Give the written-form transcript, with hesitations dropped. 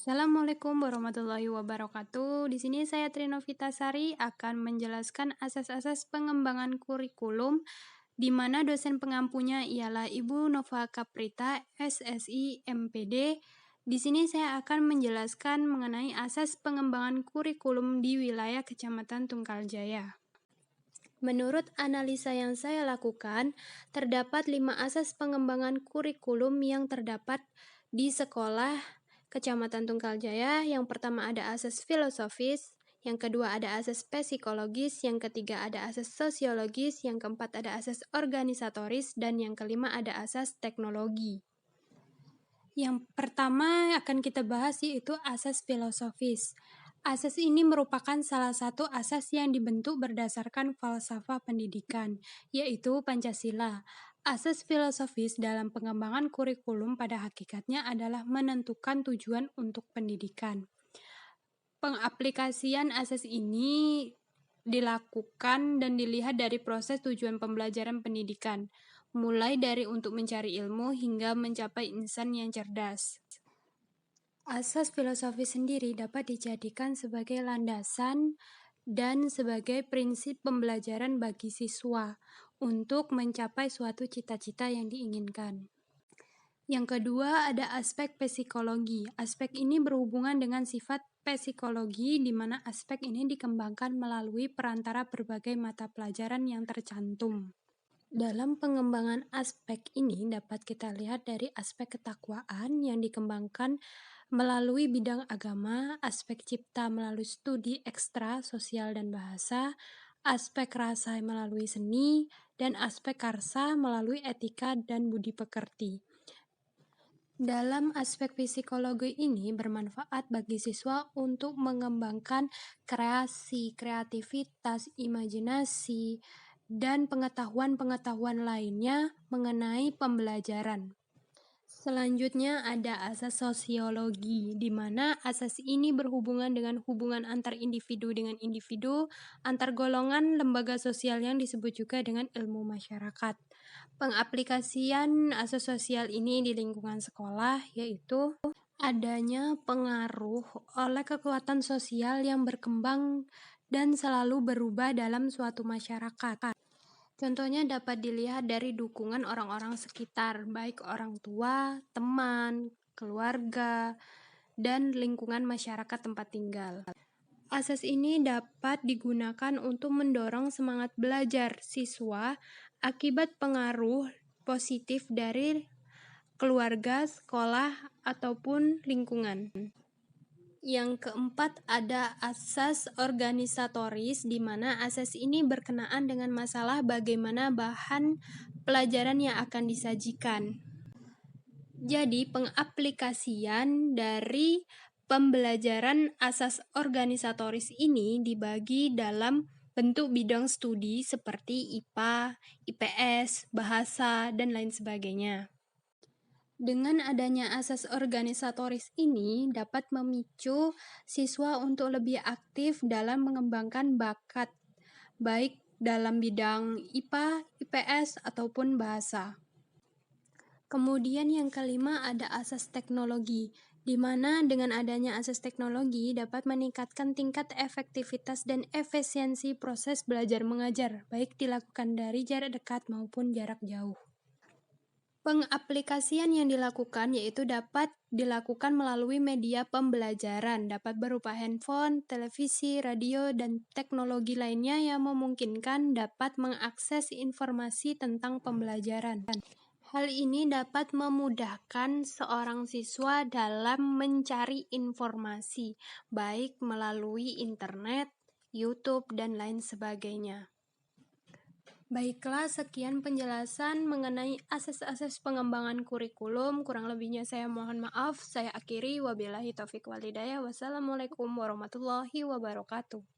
Assalamualaikum warahmatullahi wabarakatuh. Di sini saya Trinovita Sari akan menjelaskan asas-asas pengembangan kurikulum di mana dosen pengampunya ialah Ibu Nova Kaprita, SSI, MPD. Di sini saya akan menjelaskan mengenai asas pengembangan kurikulum di wilayah Kecamatan Tunggaljaya. Menurut analisa yang saya lakukan, terdapat 5 asas pengembangan kurikulum yang terdapat di sekolah Kecamatan Tunggaljaya. Yang pertama ada asas filosofis, yang kedua ada asas psikologis, yang ketiga ada asas sosiologis, yang keempat ada asas organisatoris, dan yang kelima ada asas teknologi. Yang pertama akan kita bahas yaitu asas filosofis. Asas ini merupakan salah satu asas yang dibentuk berdasarkan falsafah pendidikan, yaitu Pancasila. Asas filosofis dalam pengembangan kurikulum pada hakikatnya adalah menentukan tujuan untuk pendidikan. Pengaplikasian asas ini dilakukan dan dilihat dari proses tujuan pembelajaran pendidikan, mulai dari untuk mencari ilmu hingga mencapai insan yang cerdas. Asas filosofi sendiri dapat dijadikan sebagai landasan dan sebagai prinsip pembelajaran bagi siswa untuk mencapai suatu cita-cita yang diinginkan. Yang kedua ada aspek psikologi. Aspek ini berhubungan dengan sifat psikologi di mana aspek ini dikembangkan melalui perantara berbagai mata pelajaran yang tercantum. Dalam pengembangan aspek ini dapat kita lihat dari aspek ketakwaan yang dikembangkan melalui bidang agama, aspek cipta melalui studi ekstra, sosial dan bahasa, aspek rasa melalui seni, dan aspek karsa melalui etika dan budi pekerti. Dalam aspek psikologi ini bermanfaat bagi siswa untuk mengembangkan kreasi, kreativitas, imajinasi, dan pengetahuan-pengetahuan lainnya mengenai pembelajaran. Selanjutnya ada asas sosiologi, di mana asas ini berhubungan dengan hubungan antar individu dengan individu, antar golongan lembaga sosial yang disebut juga dengan ilmu masyarakat. Pengaplikasian asas sosial ini di lingkungan sekolah yaitu adanya pengaruh oleh kekuatan sosial yang berkembang dan selalu berubah dalam suatu masyarakat. Contohnya dapat dilihat dari dukungan orang-orang sekitar, baik orang tua, teman, keluarga, dan lingkungan masyarakat tempat tinggal. Asas ini dapat digunakan untuk mendorong semangat belajar siswa akibat pengaruh positif dari keluarga, sekolah, ataupun lingkungan. Yang keempat ada asas organisatoris, di mana asas ini berkenaan dengan masalah bagaimana bahan pelajaran yang akan disajikan. Jadi pengaplikasian dari pembelajaran asas organisatoris ini dibagi dalam bentuk bidang studi seperti IPA, IPS, bahasa, dan lain sebagainya. Dengan adanya asas organisatoris ini dapat memicu siswa untuk lebih aktif dalam mengembangkan bakat, baik dalam bidang IPA, IPS, ataupun bahasa. Kemudian yang kelima ada asas teknologi, di mana dengan adanya asas teknologi dapat meningkatkan tingkat efektivitas dan efisiensi proses belajar mengajar, baik dilakukan dari jarak dekat maupun jarak jauh. Pengaplikasian yang dilakukan yaitu dapat dilakukan melalui media pembelajaran, dapat berupa handphone, televisi, radio, dan teknologi lainnya yang memungkinkan dapat mengakses informasi tentang pembelajaran. Hal ini dapat memudahkan seorang siswa dalam mencari informasi, baik melalui internet, YouTube, dan lain sebagainya. Baiklah, sekian penjelasan mengenai asas-asas pengembangan kurikulum. Kurang lebihnya saya mohon maaf. Saya akhiri. Wabillahi taufiq wal hidayah. Wassalamualaikum warahmatullahi wabarakatuh.